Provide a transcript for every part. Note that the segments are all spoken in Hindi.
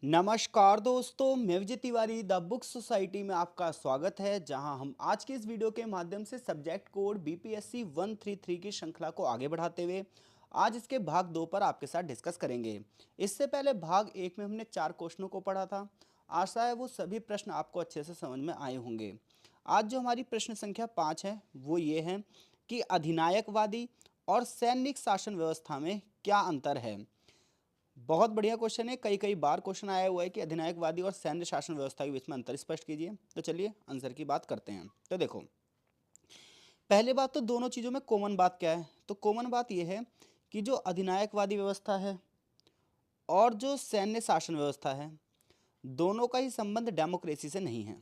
नमस्कार दोस्तों, मैं Vijay Tiwari the book society में आपका स्वागत है। जहां हम आज के इस वीडियो के माध्यम से सब्जेक्ट कोड बीपीएससी 133 की श्रृंखला को आगे बढ़ाते हुए आज इसके भाग 2 पर आपके साथ डिस्कस करेंगे। इससे पहले भाग 1 में हमने 4 क्वेश्चनों को पढ़ा था। आशा है वो सभी प्रश्न आपको अच्छे से समझ में आए होंगे। आज जो हमारी प्रश्न संख्या 5 है वो ये है कि अधिनायकवादी और सैनिक शासन व्यवस्था में क्या अंतर है। बहुत बढ़िया क्वेश्चन है। कई कई बार क्वेश्चन आया हुआ है कि अधिनायकवादी और सैन्य शासन व्यवस्था के बीच में अंतर स्पष्ट कीजिए। तो चलिए आंसर की बात करते हैं। तो देखो, पहले बात तो दोनों चीज़ों में कॉमन बात क्या है। तो कॉमन बात यह है कि जो अधिनायकवादी व्यवस्था है और जो सैन्य शासन व्यवस्था है, दोनों का ही संबंध डेमोक्रेसी से नहीं है।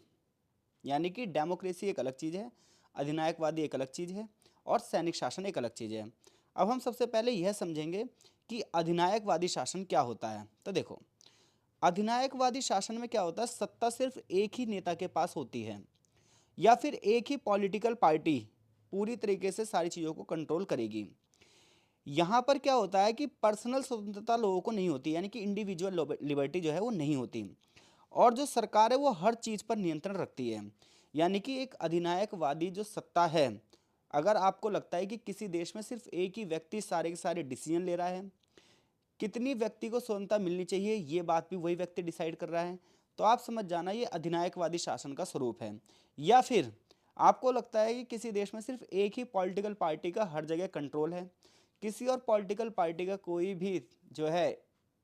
यानी कि डेमोक्रेसी एक अलग चीज़ है, अधिनायकवादी एक अलग चीज़ है और सैनिक शासन एक अलग चीज़ है। अब हम सबसे पहले यह समझेंगे कि अधिनायकवादी शासन क्या होता है। तो देखो, अधिनायकवादी शासन में क्या होता है, सत्ता सिर्फ एक ही नेता के पास होती है या फिर एक ही पॉलिटिकल पार्टी पूरी तरीके से सारी चीज़ों को कंट्रोल करेगी। यहाँ पर क्या होता है कि पर्सनल स्वतंत्रता लोगों को नहीं होती, यानी कि इंडिविजुअल लिबर्टी जो है वो नहीं होती। और जो सरकार है वो हर चीज़ पर नियंत्रण रखती है। यानी कि एक अधिनायकवादी जो सत्ता है, अगर आपको लगता है कि किसी देश में सिर्फ एक ही व्यक्ति सारे के सारे डिसीजन ले रहा है, कितनी व्यक्ति को स्वतंत्रता मिलनी चाहिए ये बात भी वही व्यक्ति डिसाइड कर रहा है, तो आप समझ जाना ये अधिनायकवादी शासन का स्वरूप है। या फिर आपको लगता है कि किसी देश में सिर्फ एक ही पॉलिटिकल पार्टी का हर जगह कंट्रोल है, किसी और पॉलिटिकल पार्टी का कोई भी जो है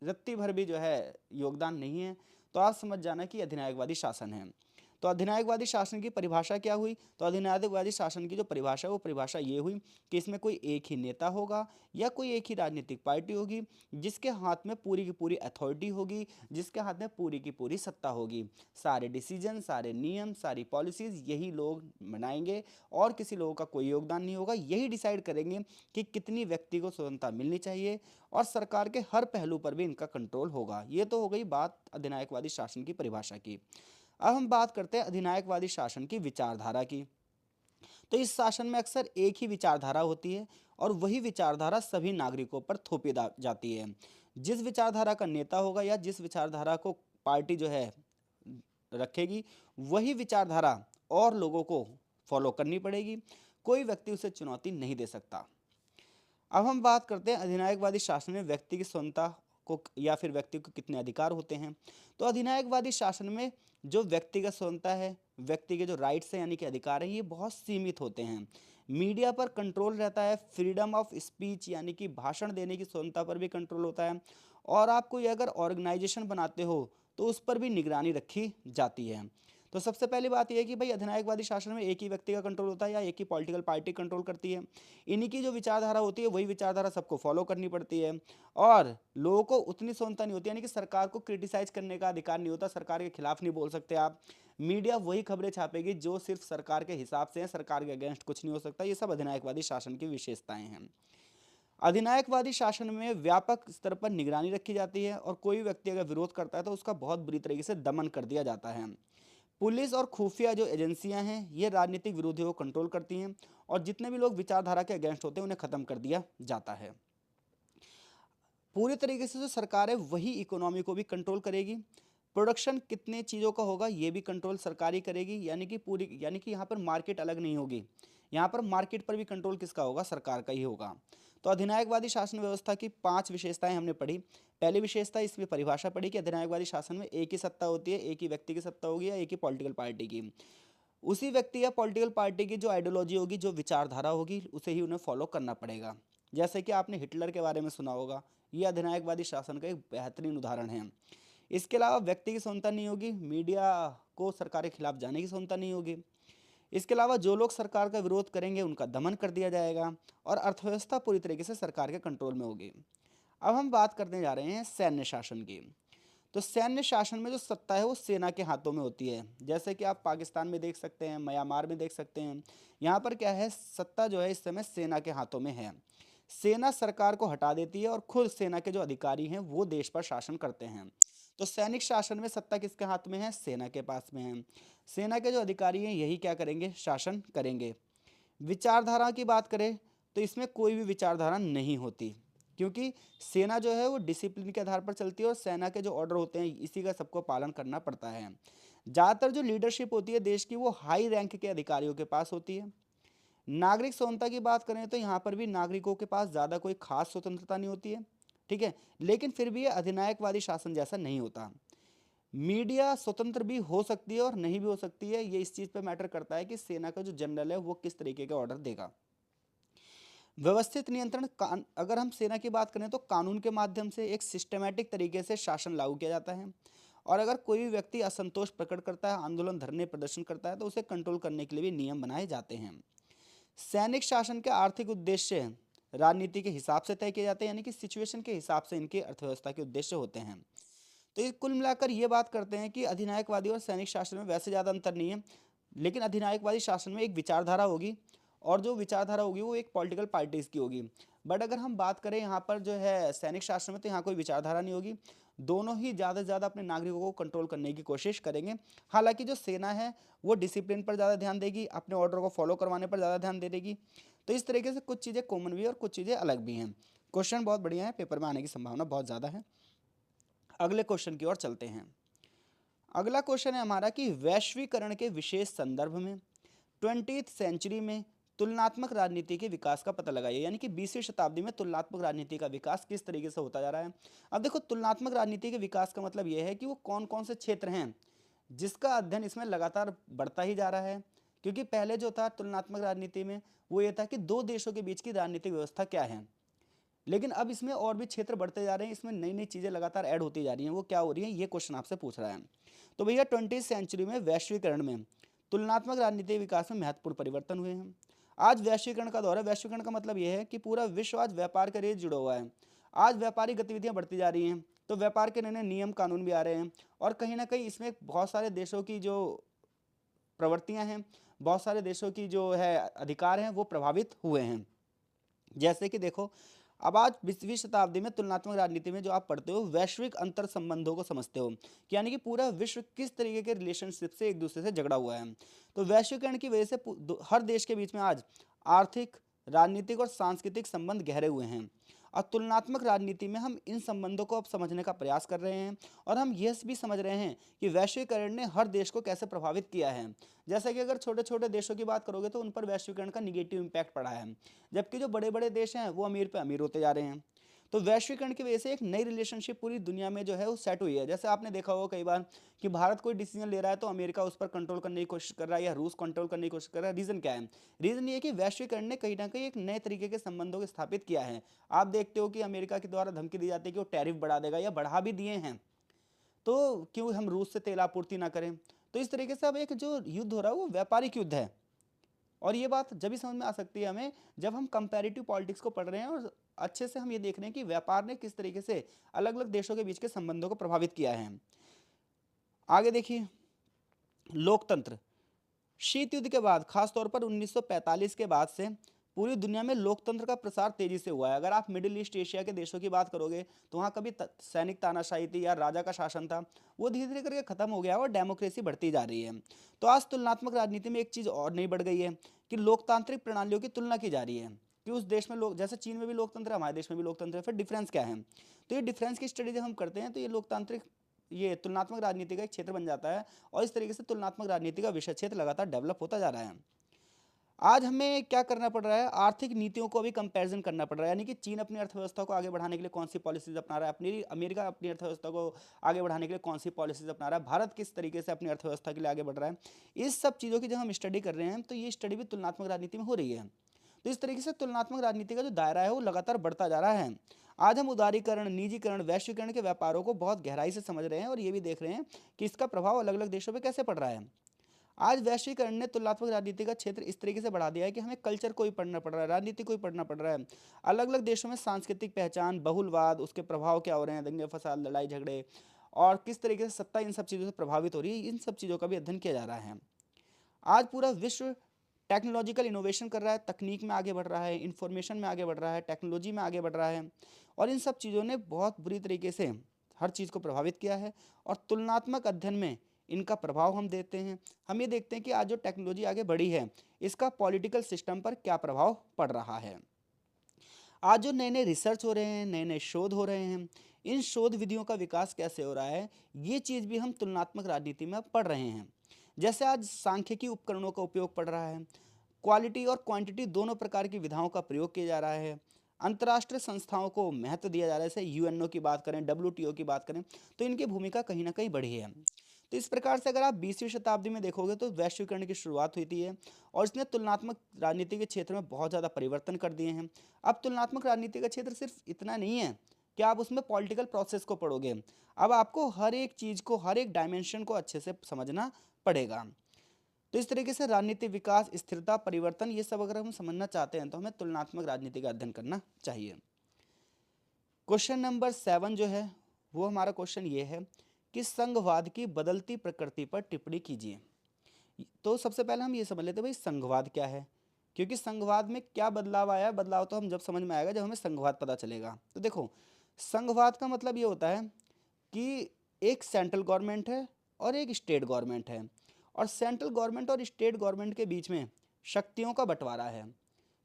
रत्ती भर भी जो है योगदान नहीं है, तो आप समझ जाना कि अधिनायकवादी शासन है। तो अधिनायकवादी शासन की परिभाषा क्या हुई। तो अधिनायकवादी शासन की जो परिभाषा है वो परिभाषा ये हुई कि इसमें कोई एक ही नेता होगा या कोई एक ही राजनीतिक पार्टी होगी जिसके हाथ में पूरी की पूरी अथॉरिटी होगी, जिसके हाथ में पूरी की पूरी सत्ता होगी। सारे डिसीजन, सारे नियम, सारी पॉलिसीज यही लोग बनाएंगे और किसी लोगों का कोई योगदान नहीं होगा। यही डिसाइड करेंगे कि कितनी व्यक्ति को स्वतंत्रता मिलनी चाहिए और सरकार के हर पहलू पर भी इनका कंट्रोल होगा। ये तो हो गई बात अधिनायकवादी शासन की परिभाषा की। अब हम बात करते हैं अधिनायकवादी शासन की विचारधारा की। तो इस शासन में अक्सर एक ही विचारधारा होती है और वही विचारधारा सभी नागरिकों पर थोपी जाती है। जिस विचारधारा का नेता होगा या जिस विचारधारा को पार्टी जो है रखेगी, वही विचारधारा और लोगों को फॉलो करनी पड़ेगी। कोई व्यक्ति उसे चुनौती नहीं दे सकता। अब हम बात करते हैं अधिनायकवादी शासन में व्यक्ति की स्वतंत्रता को या फिर व्यक्ति को कितने अधिकार होते हैं। तो अधिनायकवादी शासन में जो व्यक्तिगत स्वतंत्रता है, व्यक्ति के जो राइट्स हैं यानी कि अधिकार हैं, ये बहुत सीमित होते हैं। मीडिया पर कंट्रोल रहता है, फ्रीडम ऑफ स्पीच यानी कि भाषण देने की स्वतंत्रता पर भी कंट्रोल होता है। और आप कोई अगर ऑर्गेनाइजेशन बनाते हो तो उस पर भी निगरानी रखी जाती है। तो सबसे पहली बात यह है कि भाई अधिनायकवादी शासन में एक ही व्यक्ति का कंट्रोल होता है या एक ही पॉलिटिकल पार्टी कंट्रोल करती है। इन्हीं की जो विचारधारा होती है वही विचारधारा सबको फॉलो करनी पड़ती है और लोगों को उतनी स्वतंत्रता नहीं होती, यानी कि सरकार को क्रिटिसाइज करने का अधिकार नहीं होता, सरकार के खिलाफ नहीं बोल सकते आप। मीडिया वही खबरें छापेगी जो सिर्फ सरकार के हिसाब से है, सरकार के अगेंस्ट कुछ नहीं हो सकता। ये सब अधिनायकवादी शासन की विशेषताएं हैं। अधिनायकवादी शासन में व्यापक स्तर पर निगरानी रखी जाती है और कोई व्यक्ति अगर विरोध करता है तो उसका बहुत बुरी तरीके से दमन कर दिया जाता है। पुलिस और खुफिया जो एजेंसियां हैं ये राजनीतिक विरोधियों को कंट्रोल करती हैं और जितने भी लोग विचारधारा के अगेंस्ट होते हैं उन्हें खत्म कर दिया जाता है। पूरी तरीके से जो सरकार है वही इकोनॉमी को भी कंट्रोल करेगी। प्रोडक्शन कितने चीज़ों का होगा ये भी कंट्रोल सरकार ही करेगी, यानी कि यहाँ पर मार्केट अलग नहीं होगी। यहाँ पर मार्केट पर भी कंट्रोल किसका होगा, सरकार का ही होगा। तो अधिनायकवादी शासन व्यवस्था की 5 विशेषताएं हमने पढ़ी। पहली विशेषता इसमें परिभाषा पढ़ी कि अधिनायकवादी शासन में एक ही सत्ता होती है, एक ही व्यक्ति की सत्ता होगी या एक ही पॉलिटिकल पार्टी की। उसी व्यक्ति या पॉलिटिकल पार्टी की जो आइडियोलॉजी होगी, जो विचारधारा होगी, उसे ही उन्हें फॉलो करना पड़ेगा। जैसे कि आपने हिटलर के बारे में सुना होगा, ये अधिनायकवादी शासन का एक बेहतरीन उदाहरण है। इसके अलावा व्यक्ति की स्वतंत्रता नहीं होगी, मीडिया को सरकार के खिलाफ जाने की स्वतंत्रता नहीं होगी। इसके अलावा जो लोग सरकार का विरोध करेंगे उनका दमन कर दिया जाएगा और अर्थव्यवस्था पूरी तरीके से सरकार के कंट्रोल में होगी। अब हम बात करने जा रहे हैं सैन्य शासन की। तो सैन्य शासन में जो सत्ता है वो सेना के हाथों में होती है। जैसे कि आप पाकिस्तान में देख सकते हैं, म्यांमार में देख सकते हैं। यहाँ पर क्या है, सत्ता जो है इस समय सेना के हाथों में है। सेना सरकार को हटा देती है और खुद सेना के जो अधिकारी हैं वो देश पर शासन करते हैं। तो सैनिक शासन में सत्ता किसके हाथ में है, सेना के पास में है। सेना के जो अधिकारी हैं यही क्या करेंगे, शासन करेंगे। विचारधारा की बात करें तो इसमें कोई भी विचारधारा नहीं होती। क्योंकि सेना जो है वो डिसिप्लिन के आधार पर चलती है और सेना के जो ऑर्डर होते हैं इसी का सबको पालन करना पड़ता है। ज़्यादातर जो लीडरशिप होती है देश की वो हाई रैंक के अधिकारियों के पास होती है। नागरिक स्वतंत्रता की बात करें तो यहाँ पर भी नागरिकों के पास ज़्यादा कोई खास स्वतंत्रता नहीं होती है, ठीक है, लेकिन फिर भी ये अधिनायकवादी शासन जैसा नहीं होता। मीडिया स्वतंत्र भी हो सकती है और नहीं भी हो सकती है, ये इस चीज़ पे मैटर करता है कि सेना का जो जनरल है वो किस तरीके के ऑर्डर देगा। व्यवस्थित नियंत्रण अगर हम सेना की बात करें तो कानून के माध्यम से एक सिस्टमैटिक तरीके से शासन लागू किया जाता है, और अगर कोई भी व्यक्ति असंतोष प्रकट करता है, आंदोलन धरने प्रदर्शन करता है, तो उसे कंट्रोल करने के लिए भी नियम बनाए जाते हैं। सैनिक शासन के आर्थिक उद्देश्य राजनीति के हिसाब से तय किए जाते हैं, यानी कि सिचुएशन के हिसाब से इनके अर्थव्यवस्था के उद्देश्य होते हैं। तो ये कुल मिलाकर ये बात करते हैं कि अधिनायकवादी और सैनिक शासन में वैसे ज़्यादा अंतर नहीं है, लेकिन अधिनायकवादी शासन में एक विचारधारा होगी, और जो विचारधारा होगी वो एक पॉलिटिकल पार्टीज की होगी। बट अगर हम बात करें यहाँ पर जो है सैनिक शासन में, तो यहाँ कोई विचारधारा नहीं होगी। दोनों ही ज़्यादा से ज़्यादा अपने नागरिकों को कंट्रोल करने की कोशिश करेंगे। हालांकि जो सेना है वो डिसिप्लिन पर ज़्यादा ध्यान देगी, अपने ऑर्डर को फॉलो करवाने पर ज़्यादा ध्यान दे देगी। तो इस तरीके से कुछ चीज़ें कॉमन भी है और कुछ चीज़ें अलग भी हैं। क्वेश्चन बहुत बढ़िया है, पेपर में आने की संभावना बहुत ज़्यादा है। अगले क्वेश्चन की ओर चलते हैं। अगला क्वेश्चन है हमारा कि वैश्वीकरण के विशेष संदर्भ में 20th सेंचुरी में तुलनात्मक राजनीति के विकास का पता लगाइए, यानी कि 20वीं शताब्दी में तुलनात्मक राजनीति का विकास किस तरीके से होता जा रहा है। अब देखो, तुलनात्मक राजनीति के विकास का मतलब यह है कि वो कौन कौन से क्षेत्र हैं जिसका अध्ययन इसमें लगातार बढ़ता ही जा रहा है। क्योंकि पहले जो था तुलनात्मक राजनीति में वो ये था कि दो देशों के बीच की राजनीतिक व्यवस्था क्या है, लेकिन अब इसमें और भी क्षेत्र बढ़ते जा रहे हैं, इसमें नई नई चीज़ें लगातार ऐड होती जा रही हैं। वो क्या हो रही हैं, ये क्वेश्चन आपसे पूछ रहा है। तो भैया 20वीं सेंचुरी में वैश्वीकरण में तुलनात्मक राजनीतिक विकास में महत्वपूर्ण परिवर्तन हुए हैं। आज वैश्वीकरण का दौर है। वैश्वीकरण का मतलब यह है कि पूरा विश्व आज व्यापार के रेस जुड़ा हुआ है। आज व्यापारिक गतिविधियां बढ़ती जा रही हैं, तो व्यापार के नए नए नियम कानून भी आ रहे हैं, और कहीं ना कहीं इसमें बहुत सारे देशों की जो प्रवृत्तियां हैं, बहुत सारे देशों की जो है अधिकार हैं, वो प्रभावित हुए हैं। जैसे कि देखो, अब आज 20वीं शताब्दी में तुलनात्मक राजनीति में जो आप पढ़ते हो वैश्विक अंतर संबंधों को समझते हो, कि यानी कि पूरा विश्व किस तरीके के रिलेशनशिप से एक दूसरे से झगड़ा हुआ है। तो वैश्वीकरण की वजह से हर देश के बीच में आज आर्थिक, राजनीतिक और सांस्कृतिक संबंध गहरे हुए हैं। और तुलनात्मक राजनीति में हम इन संबंधों को अब समझने का प्रयास कर रहे हैं, और हम यह भी समझ रहे हैं कि वैश्वीकरण ने हर देश को कैसे प्रभावित किया है। जैसे कि अगर छोटे छोटे देशों की बात करोगे तो उन पर वैश्वीकरण का निगेटिव इम्पैक्ट पड़ा है, जबकि जो बड़े बड़े देश हैं वो अमीर पे अमीर होते जा रहे हैं। तो वैश्वीकरण की वजह से एक नई रिलेशनशिप पूरी दुनिया में जो है वो सेट हुई है। जैसे आपने देखा होगा कई बार कि भारत कोई डिसीजन ले रहा है तो अमेरिका उस पर कंट्रोल करने की कोशिश कर रहा है, या रूस कंट्रोल करने की कोशिश कर रहा है। रीज़न क्या है? रीज़न ये है कि वैश्वीकरण ने कहीं ना कहीं एक नए तरीके के संबंधों को स्थापित किया है। आप देखते हो कि अमेरिका के द्वारा धमकी दी जाती है कि वो टैरिफ बढ़ा देगा, या बढ़ा भी दिए हैं, तो क्यों हम रूस से तेल आपूर्ति ना करें। तो इस तरीके से अब एक जो युद्ध हो रहा है वो व्यापारिक युद्ध है। और ये बात जब भी समझ में आ सकती है हमें, जब हम कंपैरेटिव पॉलिटिक्स को पढ़ रहे हैं और अच्छे से हम ये देख रहे हैं कि व्यापार ने किस तरीके से अलग अलग देशों के बीच के संबंधों को प्रभावित किया है। आगे देखिए, लोकतंत्र। शीत युद्ध के बाद, खासतौर पर 1945 के बाद से पूरी दुनिया में लोकतंत्र का प्रसार तेजी से हुआ है। अगर आप मिडिल ईस्ट एशिया के देशों की बात करोगे तो वहाँ कभी सैनिक तानाशाही थी या राजा का शासन था, वो धीरे धीरे करके खत्म हो गया और डेमोक्रेसी बढ़ती जा रही है। तो आज तुलनात्मक राजनीति में एक चीज़ और नहीं बढ़ गई है कि लोकतांत्रिक प्रणालियों की तुलना की जा रही है, कि उस देश में लोग, जैसे चीन में भी लोकतंत्र है, हमारे देश में भी लोकतंत्र है, फिर डिफरेंस क्या है। तो ये डिफरेंस की स्टडी जब हम करते हैं तो ये लोकतांत्रिक, ये तुलनात्मक राजनीति का एक क्षेत्र बन जाता है, और इस तरीके से तुलनात्मक राजनीति का विषय क्षेत्र लगातार डेवलप होता जा रहा है। आज हमें क्या करना पड़ रहा है, आर्थिक नीतियों को भी कंपैरिजन करना पड़ रहा है, यानी कि चीन अपनी अर्थव्यवस्था को आगे बढ़ाने के लिए कौन सी पॉलिसीज अपना रहा है, अपनी अमेरिका अपनी अर्थव्यवस्था को आगे बढ़ाने के लिए कौन सी पॉलिसीज अपना रहा है, भारत किस तरीके से अपनी अर्थव्यवस्था के लिए आगे बढ़ रहा है। इस सब चीज़ों की जब हम स्टडी कर रहे हैं तो ये स्टडी भी तुलनात्मक राजनीति में हो रही है। तो इस तरीके से तुलनात्मक राजनीति का जो दायरा है वो लगातार बढ़ता जा रहा है। आज हम उदारीकरण, निजीकरण, वैश्वीकरण के व्यापारों को बहुत गहराई से समझ रहे हैं, और ये भी देख रहे हैं कि इसका प्रभाव अलग अलग देशों पर कैसे पड़ रहा है। आज वैश्वीकरण ने तुलनात्मक राजनीति का क्षेत्र इस तरीके से बढ़ा दिया है कि हमें कल्चर को ही पढ़ना पड़ रहा है, राजनीति को ही पढ़ना पड़ रहा है। अलग अलग देशों में सांस्कृतिक पहचान, बहुलवाद, उसके प्रभाव क्या हो रहे हैं, दंगे फसाद, लड़ाई झगड़े, और किस तरीके से सत्ता इन सब चीज़ों से प्रभावित हो रही है, इन सब चीज़ों का भी अध्ययन किया जा रहा है। आज पूरा विश्व टेक्नोलॉजिकल इनोवेशन कर रहा है, तकनीक में आगे बढ़ रहा है, इंफॉर्मेशन में आगे बढ़ रहा है, टेक्नोलॉजी में आगे बढ़ रहा है, और इन सब चीज़ों ने बहुत बुरी तरीके से हर चीज़ को प्रभावित किया है। और तुलनात्मक अध्ययन में इनका प्रभाव हम देते हैं। हम ये देखते हैं कि आज जो टेक्नोलॉजी आगे बढ़ी है इसका पॉलिटिकल सिस्टम पर क्या प्रभाव पड़ रहा है। आज जो नए नए रिसर्च हो रहे हैं, नए नए शोध हो रहे हैं, इन शोध विधियों का विकास कैसे हो रहा है, ये चीज़ भी हम तुलनात्मक राजनीति में अब पढ़ रहे हैं। जैसे आज सांख्यिकी उपकरणों का उपयोग पड़ रहा है, क्वालिटी और क्वांटिटी दोनों प्रकार की विधाओं का प्रयोग किया जा रहा है, अंतर्राष्ट्रीय संस्थाओं को महत्व दिया जा रहा है, जैसे यूएनओ की बात करें, डब्ल्यूटीओ की बात करें, तो इनकी भूमिका कहीं ना कहीं बढ़ी है। तो इस प्रकार से अगर आप 20वीं शताब्दी में देखोगे तो वैश्वीकरण की शुरुआत हुई थी है, और इसने तुलनात्मक राजनीति के क्षेत्र में बहुत ज़्यादा परिवर्तन कर दिए हैं। अब तुलनात्मक राजनीति का क्षेत्र सिर्फ इतना नहीं है कि आप उसमें पॉलिटिकल प्रोसेस को पढ़ोगे, अब आपको हर एक चीज़ को, हर एक डायमेंशन को अच्छे से समझना पड़ेगा। तो इस तरीके से राजनीति विकास, स्थिरता, परिवर्तन, ये सब अगर हम समझना चाहते हैं तो हमें तुलनात्मक राजनीति का अध्ययन करना चाहिए। क्वेश्चन नंबर 7 जो है वो हमारा क्वेश्चन ये है कि संघवाद की बदलती प्रकृति पर टिप्पणी कीजिए। तो सबसे पहले हम ये समझ लेते हैं भाई संघवाद क्या है, क्योंकि संघवाद में क्या बदलाव आया है, बदलाव तो हम जब समझ में आएगा जब हमें संघवाद पता चलेगा। तो देखो, संघवाद का मतलब ये होता है कि एक सेंट्रल गवर्नमेंट है और एक स्टेट गवर्नमेंट है, और सेंट्रल गवर्नमेंट और स्टेट गवर्नमेंट के बीच में शक्तियों का बंटवारा है।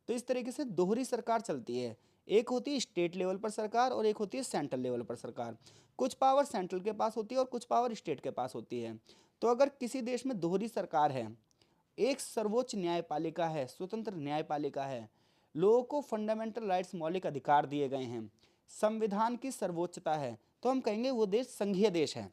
तो इस तरीके से दोहरी सरकार चलती है, एक होती है स्टेट लेवल पर सरकार और एक होती है सेंट्रल लेवल पर सरकार। कुछ पावर सेंट्रल के पास होती है और कुछ पावर स्टेट के पास होती है। तो अगर किसी देश में दोहरी सरकार है, एक सर्वोच्च न्यायपालिका है, स्वतंत्र न्यायपालिका है, लोगों को फंडामेंटल राइट्स, मौलिक अधिकार दिए गए हैं, संविधान की सर्वोच्चता है, तो हम कहेंगे वो देश संघीय देश है।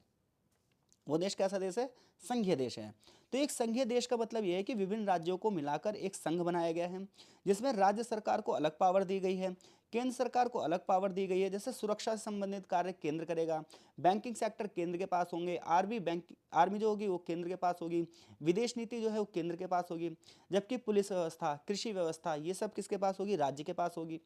वो देश कैसा देश है? संघीय देश है। तो एक संघीय देश का मतलब यह है कि विभिन्न राज्यों को मिलाकर एक संघ बनाया गया है, जिसमें राज्य सरकार को अलग पावर दी गई है, केंद्र सरकार को अलग पावर दी गई है। जैसे सुरक्षा से संबंधित कार्य केंद्र करेगा, बैंकिंग सेक्टर केंद्र के पास होंगे, आर्मी जो होगी वो केंद्र के पास होगी, विदेश नीति जो है वो केंद्र के पास होगी, जबकि पुलिस व्यवस्था, कृषि व्यवस्था, ये सब किसके पास होगी? राज्य के पास होगी।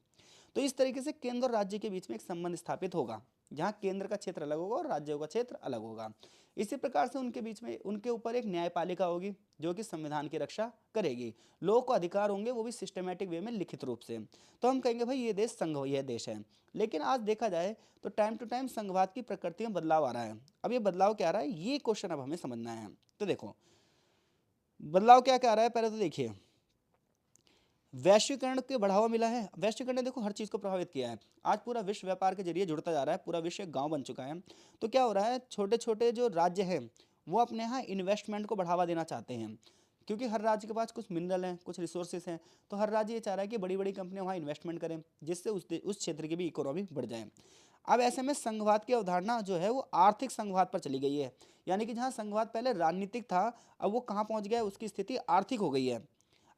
तो इस तरीके से केंद्र और राज्य के बीच में एक संबंध स्थापित होगा, जहाँ केंद्र का क्षेत्र अलग होगा और राज्यों का क्षेत्र अलग होगा। इसी प्रकार से उनके बीच में, उनके ऊपर एक न्यायपालिका होगी जो कि संविधान की रक्षा करेगी। लोगों को अधिकार होंगे, वो भी सिस्टमेटिक वे में, लिखित रूप से। तो हम कहेंगे भाई ये देश संघ, यह देश है। लेकिन आज देखा जाए तो टाइम टू टाइम संघवाद की प्रकृति में बदलाव आ रहा है। अब ये बदलाव क्या आ रहा है, ये क्वेश्चन अब हमें समझना है। तो देखो, बदलाव क्या क्या आ रहा है, पहले तो देखिए, वैश्वीकरण के बढ़ावा मिला है। वैश्वीकरण ने देखो हर चीज़ को प्रभावित किया है। आज पूरा विश्व व्यापार के जरिए जुड़ता जा रहा है, पूरा विश्व एक गांव बन चुका है। तो क्या हो रहा है, छोटे छोटे जो राज्य हैं वो अपने यहाँ इन्वेस्टमेंट को बढ़ावा देना चाहते हैं, क्योंकि हर राज्य के पास कुछ मिनरल हैं, कुछ रिसोर्सेज हैं। तो हर राज्य ये चाह रहा है कि बड़ी बड़ी कंपनियां वहाँ इन्वेस्टमेंट करें, जिससे उस क्षेत्र की भी इकोनॉमी बढ़ जाए। अब ऐसे में संघवाद की अवधारणा जो है वो आर्थिक संघवाद पर चली गई है। यानी कि जहाँ संघवाद पहले राजनीतिक था, अब वो कहाँ पहुँच गया है, उसकी स्थिति आर्थिक हो गई है।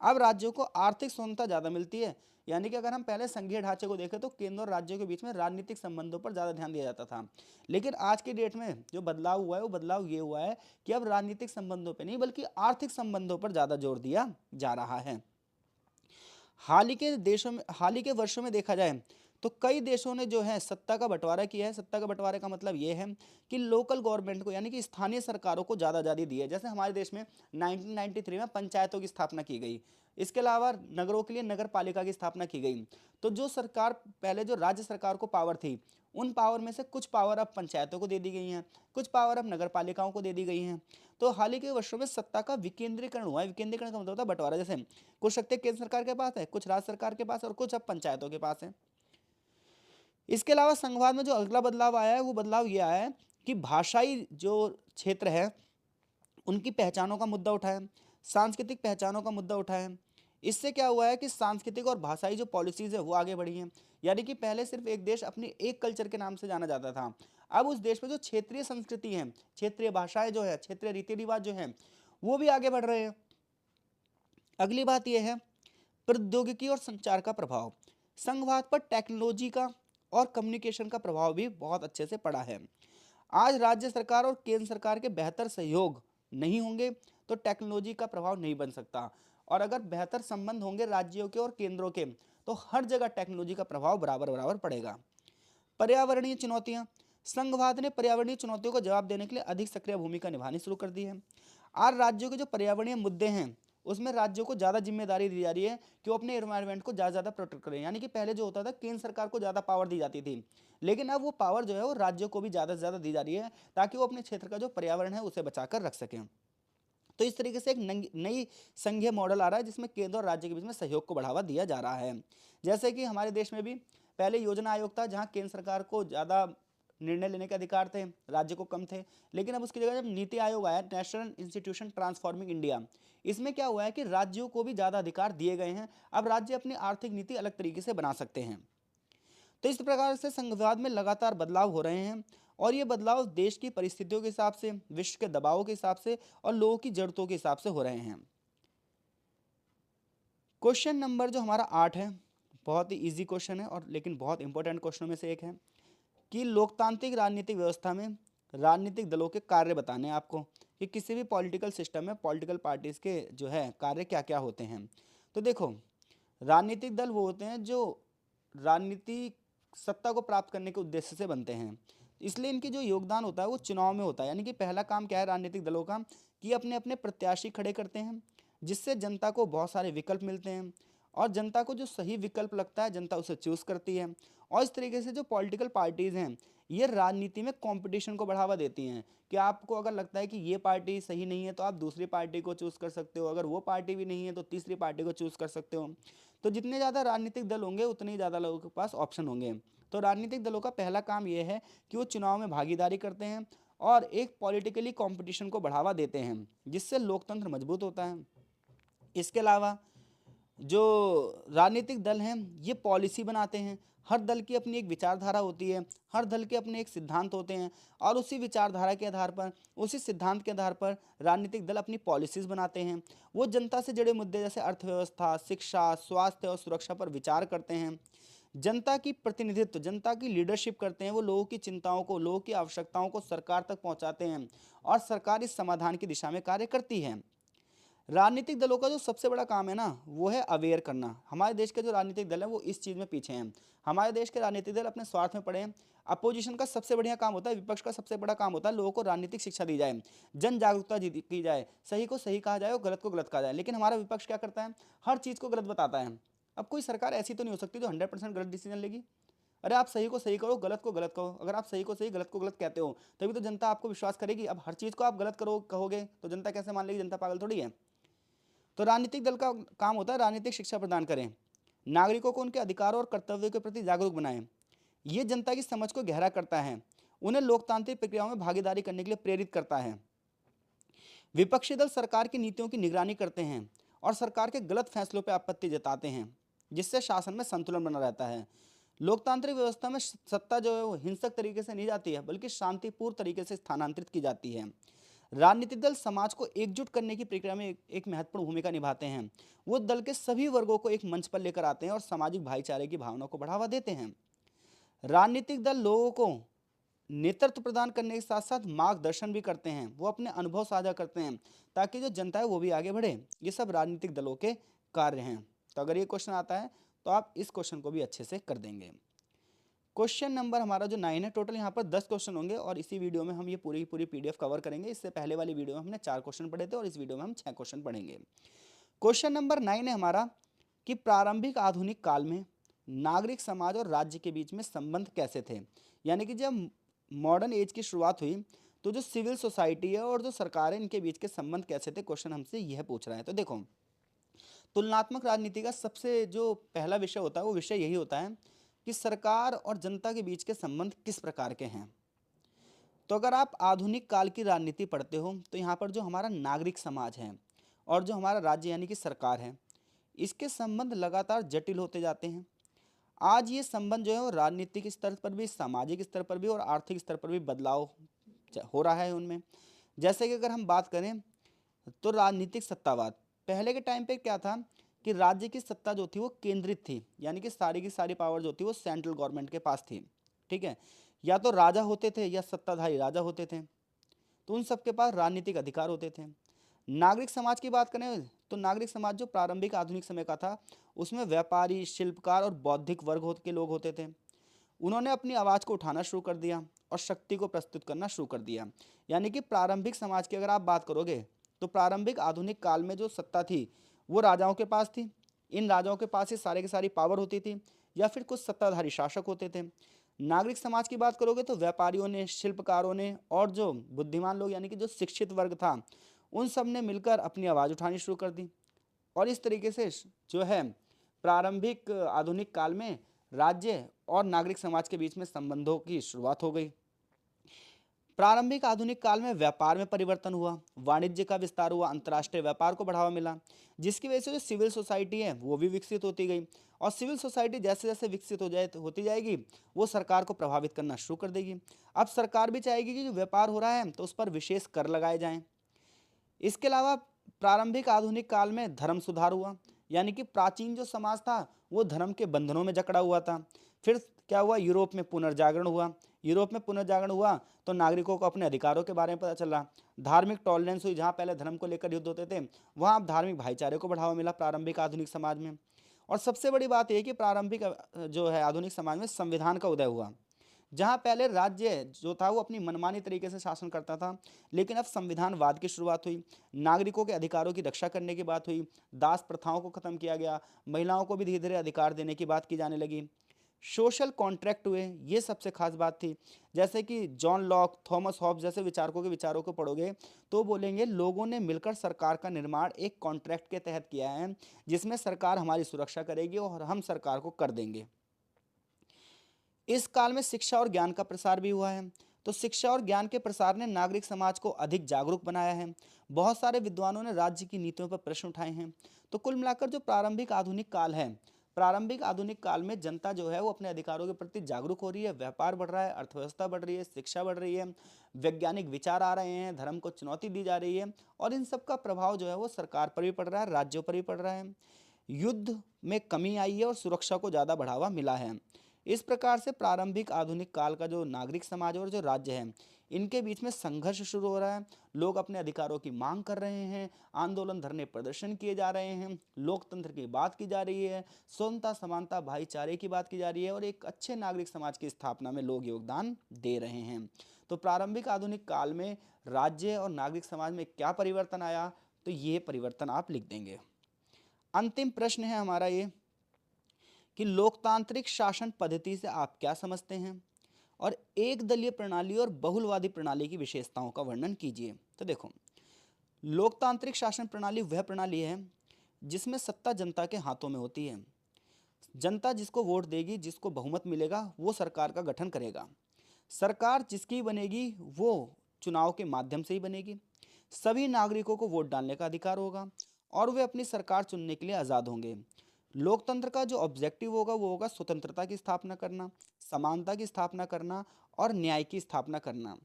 अब राज्यों को आर्थिक स्वतंत्रता ज़्यादा मिलती है। यानी कि अगर हम पहले संघीय ढांचे को देखें तो केंद्र और राज्यों के बीच में राजनीतिक संबंधों पर ज़्यादा ध्यान दिया जाता था। लेकिन आज की डेट में जो बदलाव हुआ है, वो बदलाव ये हुआ है कि अब राजनीतिक संबंधों पर नहीं बल्कि आर्थिक संबंधों पर ज़्यादा जोर दिया जा रहा है। हाल ही के वर्षों में देखा जाए तो कई देशों ने जो है सत्ता का बंटवारा किया है। सत्ता का बंटवारे का मतलब ये है कि लोकल गवर्नमेंट को, यानी कि स्थानीय सरकारों को ज़्यादा आज़ादी दी है। जैसे हमारे देश में 1993 में पंचायतों की स्थापना की गई, इसके अलावा नगरों के लिए नगर पालिका की स्थापना की गई। तो जो सरकार, पहले जो राज्य सरकार को पावर थी, उन पावर में से कुछ पावर अब पंचायतों को दे दी गई हैं, कुछ पावर अब नगर पालिकाओं को दे दी गई हैं। तो हाल ही के वर्षों में सत्ता का विकेंद्रीकरण हुआ है। विकेंद्रीकरण का मतलब होता है बंटवारा। जैसे कुछ शक्ति केंद्र सरकार के पास है, कुछ राज्य सरकार के पास, और कुछ अब पंचायतों के पास है। इसके अलावा संघवाद में जो अगला बदलाव आया है, वो बदलाव ये आया है कि भाषाई जो क्षेत्र है उनकी पहचानों का मुद्दा उठाया, सांस्कृतिक पहचानों का मुद्दा उठाया। इससे क्या हुआ है कि सांस्कृतिक और भाषाई जो पॉलिसीज़ है वो आगे बढ़ी हैं। यानी कि पहले सिर्फ एक देश अपनी एक कल्चर के नाम से जाना जाता था, अब उस देश में जो क्षेत्रीय संस्कृति है, क्षेत्रीय भाषाएं जो है, क्षेत्रीय रीति रिवाज जो हैं, वो भी आगे बढ़ रहे हैं। अगली बात यह है प्रौद्योगिकी और संचार का प्रभाव। संघवाद पर टेक्नोलॉजी का और कम्युनिकेशन का प्रभाव भी बहुत अच्छे से पड़ा है। आज राज्य सरकार और केंद्र सरकार के बेहतर सहयोग नहीं होंगे तो टेक्नोलॉजी का प्रभाव नहीं बन सकता, और अगर बेहतर संबंध होंगे राज्यों के और केंद्रों के तो हर जगह टेक्नोलॉजी का प्रभाव बराबर बराबर पड़ेगा। पर्यावरणीय चुनौतियां। संघवाद ने पर्यावरणीय चुनौतियों को जवाब देने के लिए अधिक सक्रिय भूमिका निभानी शुरू कर दी है। आज राज्यों के जो पर्यावरणीय मुद्दे हैं उसमें राज्यों को ज़्यादा जिम्मेदारी दी जा रही है कि वो अपने एनवायरनमेंट को ज़्यादा प्रोटेक्ट करें। यानी कि पहले जो होता था केंद्र सरकार को ज़्यादा पावर दी जाती थी, लेकिन अब वो पावर जो है वो राज्यों को भी ज़्यादा से ज़्यादा दी जा रही है, ताकि वो अपने क्षेत्र का जो पर्यावरण है उसे बचाकर रख सकें। तो इस तरीके से एक नई संघीय मॉडल आ रहा है जिसमें केंद्र और राज्य के बीच में सहयोग को बढ़ावा दिया जा रहा है। जैसे कि हमारे देश में भी पहले योजना आयोग था जहां केंद्र सरकार को ज़्यादा निर्णय लेने के अधिकार थे, राज्य को कम थे। लेकिन अब उसकी जगह जब नीति आयोग आया, नेशनल इंस्टीट्यूशन ट्रांसफॉर्मिंग इंडिया, इसमें क्या हुआ है कि राज्यों को भी ज़्यादा अधिकार दिए गए हैं। अब राज्य अपनी आर्थिक नीति अलग तरीके से बना सकते हैं। तो इस प्रकार से संघवाद में लगातार बदलाव हो रहे हैं और ये बदलाव देश की परिस्थितियों के हिसाब से, विश्व के दबावों के हिसाब से और लोगों की जरूरतों के हिसाब से हो रहे हैं। क्वेश्चन नंबर जो हमारा 8 है, बहुत ही इजी क्वेश्चन है और लेकिन बहुत इंपॉर्टेंट क्वेश्चनों में से एक है कि लोकतांत्रिक राजनीतिक व्यवस्था में राजनीतिक दलों के कार्य बताने हैं आपको कि किसी भी पॉलिटिकल सिस्टम में पॉलिटिकल पार्टीज के जो है कार्य क्या क्या होते हैं। तो देखो, राजनीतिक दल वो होते हैं जो राजनीतिक सत्ता को प्राप्त करने के उद्देश्य से बनते हैं, इसलिए इनकी जो योगदान होता है वो चुनाव में होता है। यानी कि पहला काम क्या है राजनीतिक दलों का कि अपने अपने प्रत्याशी खड़े करते हैं जिससे जनता को बहुत सारे विकल्प मिलते हैं और जनता को जो सही विकल्प लगता है जनता उसे चूज करती है। और इस तरीके से जो पॉलिटिकल पार्टीज हैं ये राजनीति में कंपटीशन को बढ़ावा देती हैं कि आपको अगर लगता है कि ये पार्टी सही नहीं है तो आप दूसरी पार्टी को चूज कर सकते हो, अगर वो पार्टी भी नहीं है तो तीसरी पार्टी को चूज कर सकते हो। तो जितने ज़्यादा राजनीतिक दल होंगे उतने ही ज़्यादा लोगों के पास ऑप्शन होंगे। तो राजनीतिक दलों का पहला काम ये है कि वो चुनाव में भागीदारी करते हैं और एक पॉलिटिकली कंपटीशन को बढ़ावा देते हैं जिससे लोकतंत्र मजबूत होता है। इसके अलावा जो राजनीतिक दल हैं ये पॉलिसी बनाते हैं। हर दल की अपनी एक विचारधारा होती है, हर दल के अपने एक सिद्धांत होते हैं और उसी विचारधारा के आधार पर, उसी सिद्धांत के आधार पर राजनीतिक दल अपनी पॉलिसीज़ बनाते हैं। वो जनता से जुड़े मुद्दे जैसे अर्थव्यवस्था, शिक्षा, स्वास्थ्य और सुरक्षा पर विचार करते हैं। जनता की प्रतिनिधित्व, जनता की लीडरशिप करते हैं। वो लोगों की चिंताओं को, लोगों की आवश्यकताओं को सरकार तक पहुंचाते हैं और सरकार इस समाधान की दिशा में कार्य करती है। राजनीतिक दलों का जो सबसे बड़ा काम है ना वो है अवेयर करना। हमारे देश के जो राजनीतिक दल हैं वो इस चीज़ में पीछे हैं। हमारे देश के राजनीतिक दल अपने स्वार्थ में पड़े हैं। अपोजिशन का सबसे बढ़िया काम होता है, विपक्ष का सबसे बड़ा काम होता है लोगों को राजनीतिक शिक्षा दी जाए, जन जागरूकता की जाए, सही को सही कहा जाए और गलत को गलत कहा जाए। लेकिन हमारा विपक्ष क्या करता है, हर चीज़ को गलत बताता है। अब कोई सरकार ऐसी तो नहीं हो सकती जो 100% गलत डिसीजन लेगी। अरे आप सही को सही करो, गलत को गलत कहो। अगर आप सही को सही, गलत को गलत कहते हो तभी तो जनता आपको विश्वास करेगी। अब हर चीज़ को आप गलत करो कहोगे तो जनता कैसे मान लेगी? जनता पागल थोड़ी है। तो राजनीतिक दल का काम होता है राजनीतिक शिक्षा प्रदान करें, नागरिकों को उनके अधिकारों और कर्तव्यों के प्रति जागरूक बनाएं। ये जनता की समझ को गहरा करता है, उन्हें लोकतांत्रिक प्रक्रियाओं में भागीदारी करने के लिए प्रेरित करता है। विपक्षी दल सरकार की नीतियों की निगरानी करते हैं और सरकार के गलत फैसलों पर आपत्ति जताते हैं जिससे शासन में संतुलन बना रहता है। लोकतांत्रिक व्यवस्था में सत्ता जो है वो हिंसक तरीके से नहीं जाती है बल्कि शांतिपूर्ण तरीके से स्थानांतरित की जाती है। राजनीतिक दल समाज को एकजुट करने की प्रक्रिया में एक महत्वपूर्ण भूमिका निभाते हैं। वो दल के सभी वर्गों को एक मंच पर लेकर आते हैं और सामाजिक भाईचारे की भावना को बढ़ावा देते हैं। राजनीतिक दल लोगों को नेतृत्व प्रदान करने के साथ साथ मार्गदर्शन भी करते हैं। वो अपने अनुभव साझा करते हैं ताकि जो जनता है वो भी आगे बढ़े। ये सब राजनीतिक दलों के कार्य हैं। तो अगर ये क्वेश्चन आता है तो आप इस क्वेश्चन को भी अच्छे से कर देंगे। क्वेश्चन नंबर हमारा जो 9 है, टोटल यहाँ पर 10 क्वेश्चन होंगे और इसी वीडियो में हम ये पूरी पीडीएफ कवर करेंगे। इससे पहले वाली वीडियो में हमने 4 क्वेश्चन पढ़े थे और इस वीडियो में हम 6 क्वेश्चन पढ़ेंगे। क्वेश्चन नंबर 9 है हमारा कि प्रारंभिक आधुनिक काल में नागरिक समाज और राज्य के बीच में संबंध कैसे थे। यानी कि जब मॉडर्न एज की शुरुआत हुई तो जो सिविल सोसाइटी है और जो सरकार है इनके बीच के संबंध कैसे थे, क्वेश्चन हमसे यह पूछ रहा है। तो देखो, तुलनात्मक राजनीति का सबसे जो पहला विषय होता है वो विषय यही होता है कि सरकार और जनता के बीच के संबंध किस प्रकार के हैं। तो अगर आप आधुनिक काल की राजनीति पढ़ते हो तो यहाँ पर जो हमारा नागरिक समाज है और जो हमारा राज्य यानी कि सरकार है, इसके संबंध लगातार जटिल होते जाते हैं। आज ये संबंध जो है वो राजनीतिक स्तर पर भी, सामाजिक स्तर पर भी और आर्थिक स्तर पर भी बदलाव हो रहा है उनमें। जैसे कि अगर हम बात करें तो राजनीतिक सत्तावाद, पहले के टाइम पे क्या था कि राज्य की सत्ता जो थी वो केंद्रित थी, यानी कि सारी की सारी पावर जो थी वो सेंट्रल गवर्नमेंट के पास थी। ठीक है, या तो राजा होते थे या सत्ताधारी राजा होते थे, तो उन सबके पास राजनीतिक अधिकार होते थे। नागरिक समाज की बात करें तो नागरिक समाज जो प्रारंभिक आधुनिक समय का था उसमें व्यापारी, शिल्पकार और बौद्धिक वर्ग के लोग होते थे। उन्होंने अपनी आवाज़ को उठाना शुरू कर दिया और शक्ति को प्रस्तुत करना शुरू कर दिया। यानी कि प्रारंभिक समाज की अगर आप बात करोगे तो प्रारंभिक आधुनिक काल में जो सत्ता थी वो राजाओं के पास थी। इन राजाओं के पास ही सारे की सारी पावर होती थी या फिर कुछ सत्ताधारी शासक होते थे। नागरिक समाज की बात करोगे तो व्यापारियों ने, शिल्पकारों ने और जो बुद्धिमान लोग यानी कि जो शिक्षित वर्ग था उन सब ने मिलकर अपनी आवाज़ उठानी शुरू कर दी। और इस तरीके से जो है प्रारंभिक आधुनिक काल में राज्य और नागरिक समाज के बीच में संबंधों की शुरुआत हो गई। प्रारंभिक आधुनिक काल में व्यापार में परिवर्तन हुआ, वाणिज्य का विस्तार हुआ, अंतर्राष्ट्रीय व्यापार को बढ़ावा मिला, जिसकी वजह से जो सिविल सोसाइटी है वो भी विकसित होती गई। और सिविल सोसाइटी जैसे जैसे विकसित होती जाएगी, वो सरकार को प्रभावित करना शुरू कर देगी। अब सरकार भी चाहेगी कि जो व्यापार हो रहा है तो उस पर विशेष कर लगाए जाएं। इसके अलावा प्रारंभिक आधुनिक काल में धर्म सुधार हुआ, यानी कि प्राचीन जो समाज था वो धर्म के बंधनों में जकड़ा हुआ था। फिर क्या हुआ, यूरोप में पुनर्जागरण हुआ। यूरोप में पुनर्जागरण हुआ तो नागरिकों को अपने अधिकारों के बारे में पता चला। धार्मिक टॉलरेंस हुई, जहाँ पहले धर्म को लेकर युद्ध होते थे वहाँ अब धार्मिक भाईचारे को बढ़ावा मिला प्रारंभिक आधुनिक समाज में। और सबसे बड़ी बात यह कि प्रारंभिक जो है आधुनिक समाज में संविधान का उदय हुआ। जहाँ पहले राज्य जो था वो अपनी मनमानी तरीके से शासन करता था, लेकिन अब संविधानवाद की शुरुआत हुई, नागरिकों के अधिकारों की रक्षा करने की बात हुई, दास प्रथाओं को खत्म किया गया, महिलाओं को भी धीरे धीरे अधिकार देने की बात की जाने लगी, सोशल कॉन्ट्रैक्ट हुए, ये सबसे खास बात थी। जैसे कि जॉन लॉक, थॉमस हॉब्स जैसे विचारकों के विचारों को पढ़ोगे तो बोलेंगे लोगों ने मिलकर सरकार का निर्माण एक कॉन्ट्रैक्ट के तहत किया है, जिसमें सरकार हमारी सुरक्षा करेगी और हम सरकार को कर देंगे। इस काल में शिक्षा और ज्ञान का प्रसार भी हुआ है। तो शिक्षा और ज्ञान के प्रसार ने नागरिक समाज को अधिक जागरूक बनाया है। बहुत सारे विद्वानों ने राज्य की नीतियों पर प्रश्न उठाए हैं। तो कुल मिलाकर जो प्रारंभिक आधुनिक काल है, प्रारंभिक आधुनिक काल में जनता जो है वो अपने अधिकारों के प्रति जागरूक हो रही है, व्यापार बढ़ रहा है, अर्थव्यवस्था बढ़ रही है, शिक्षा बढ़ रही है, वैज्ञानिक विचार आ रहे हैं, धर्म को चुनौती दी जा रही है, और इन सब का प्रभाव जो है वो सरकार पर भी पड़ रहा है, राज्यों पर भी पड़ रहा है। युद्ध में कमी आई है और सुरक्षा को ज़्यादा बढ़ावा मिला है। इस प्रकार से प्रारंभिक आधुनिक काल का जो नागरिक समाज और जो राज्य है, इनके बीच में संघर्ष शुरू हो रहा है। लोग अपने अधिकारों की मांग कर रहे हैं, आंदोलन, धरने, प्रदर्शन किए जा रहे हैं, लोकतंत्र की बात की जा रही है, स्वतंत्रता, समानता, भाईचारे की बात की जा रही है, और एक अच्छे नागरिक समाज की स्थापना में लोग योगदान दे रहे हैं। तो प्रारंभिक आधुनिक काल में राज्य और नागरिक समाज में क्या परिवर्तन आया, तो ये परिवर्तन आप लिख देंगे। अंतिम प्रश्न है हमारा ये कि लोकतांत्रिक शासन पद्धति से आप क्या समझते हैं, और एक दलीय प्रणाली और बहुलवादी प्रणाली की विशेषताओं का वर्णन कीजिए। तो देखो, लोकतांत्रिक शासन प्रणाली वह प्रणाली है जिसमें सत्ता जनता के हाथों में होती है। जनता जिसको वोट देगी, जिसको बहुमत मिलेगा, वो सरकार का गठन करेगा। सरकार जिसकी बनेगी वो चुनाव के माध्यम से ही बनेगी। सभी नागरिकों को वोट डालने का अधिकार होगा और वे अपनी सरकार चुनने के लिए आज़ाद होंगे। लोकतंत्र का जो ऑब्जेक्टिव होगा वो होगा स्वतंत्रता की स्थापना करना, समानता की स्थापना करना और न्याय की स्थापना करना।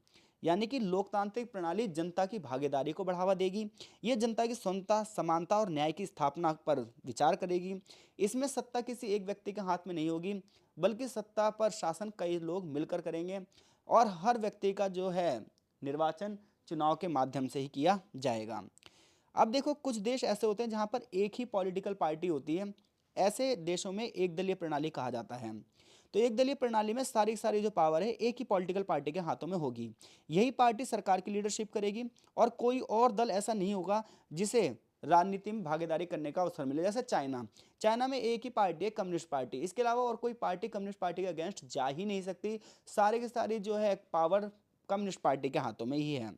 यानी कि लोकतांत्रिक प्रणाली जनता की भागीदारी को बढ़ावा देगी। ये जनता की स्वतंत्रता, समानता और न्याय की स्थापना पर विचार करेगी। इसमें सत्ता किसी एक व्यक्ति के हाथ में नहीं होगी, बल्कि सत्ता पर शासन कई लोग मिलकर करेंगे, और हर व्यक्ति का जो है निर्वाचन चुनाव के माध्यम से ही किया जाएगा। अब देखो, कुछ देश ऐसे होते हैं जहाँ पर एक ही पॉलिटिकल पार्टी होती है। ऐसे देशों में एक दलीय प्रणाली कहा जाता है। तो एक दलीय प्रणाली में सारी सारी जो पावर है एक ही पॉलिटिकल पार्टी के हाथों में होगी। यही पार्टी सरकार की लीडरशिप करेगी और कोई और दल ऐसा नहीं होगा जिसे राजनीति में भागीदारी करने का अवसर मिले। जैसे चाइना, चाइना में एक ही पार्टी है, कम्युनिस्ट पार्टी। इसके अलावा और कोई पार्टी कम्युनिस्ट पार्टी के अगेंस्ट जा ही नहीं सकती। सारे के सारी जो है पावर कम्युनिस्ट पार्टी के हाथों में ही है।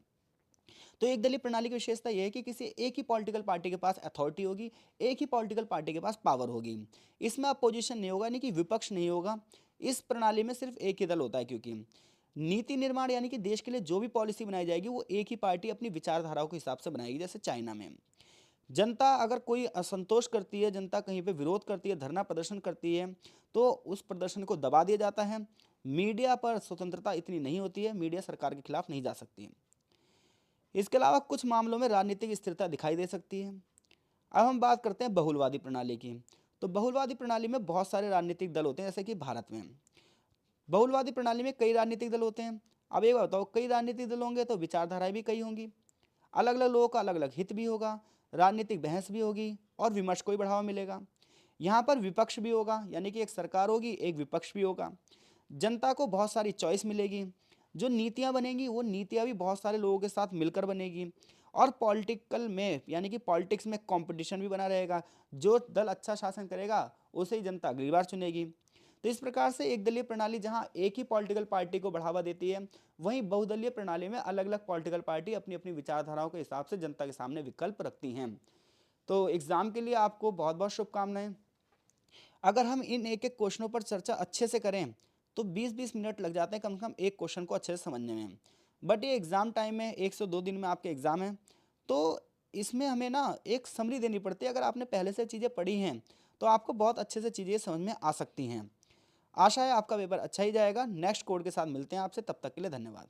तो एक दलीय प्रणाली की विशेषता यह है कि किसी एक ही पॉलिटिकल पार्टी के पास अथॉरिटी होगी, एक ही पॉलिटिकल पार्टी के पास पावर होगी। इसमें अपोजिशन नहीं होगा, यानी कि विपक्ष नहीं होगा। इस प्रणाली में सिर्फ एक ही दल होता है, क्योंकि नीति निर्माण यानी कि देश के लिए जो भी पॉलिसी बनाई जाएगी वो एक ही पार्टी अपनी विचारधाराओं के हिसाब से बनाएगी। जैसे चाइना में जनता अगर कोई असंतोष करती है, जनता कहीं पे विरोध करती है, धरना प्रदर्शन करती है, तो उस प्रदर्शन को दबा दिया जाता है। मीडिया पर स्वतंत्रता इतनी नहीं होती है, मीडिया सरकार के खिलाफ नहीं जा सकती है। इसके अलावा कुछ मामलों में राजनीतिक स्थिरता दिखाई दे सकती है। अब हम बात करते हैं बहुलवादी प्रणाली की। तो बहुलवादी प्रणाली में बहुत सारे राजनीतिक दल होते हैं, जैसे कि भारत में बहुलवादी प्रणाली में कई राजनीतिक दल होते हैं। अब एक बताओ, कई राजनीतिक दल होंगे तो विचारधाराएं भी कई होंगी, अलग अलग लोगों का अलग अलग हित भी होगा, राजनीतिक बहस भी होगी और विमर्श को भी बढ़ावा मिलेगा। यहाँ पर विपक्ष भी होगा, यानी कि एक सरकार होगी, एक विपक्ष भी होगा। जनता को बहुत सारी चॉइस मिलेगी। जो नीतियाँ बनेंगी वो नीतियाँ भी बहुत सारे लोगों के साथ मिलकर बनेगी। और पॉलिटिकल में यानी कि पॉलिटिक्स में कंपटीशन भी बना रहेगा। जो दल अच्छा शासन करेगा उसे ही जनता अगली बार चुनेगी। तो इस प्रकार से एक दलीय प्रणाली जहां एक ही पॉलिटिकल पार्टी को बढ़ावा देती है, वहीं बहुदलीय प्रणाली में अलग अलग पॉलिटिकल पार्टी अपनी अपनी विचारधाराओं के हिसाब से जनता के सामने विकल्प रखती हैं। तो एग्जाम के लिए आपको बहुत बहुत शुभकामनाएं। अगर हम इन एक एक क्वेश्चनों पर चर्चा अच्छे से करें तो 20-20 मिनट लग जाते हैं कम से कम एक क्वेश्चन को अच्छे से समझने में। बट ये एग्ज़ाम टाइम में 102 दिन में आपके एग्ज़ाम है, तो इसमें हमें ना एक समरी देनी पड़ती है। अगर आपने पहले से चीज़ें पढ़ी हैं तो आपको बहुत अच्छे से चीज़ें समझ में आ सकती हैं। आशा है आपका पेपर अच्छा ही जाएगा। नेक्स्ट कोड के साथ मिलते हैं आपसे, तब तक के लिए धन्यवाद।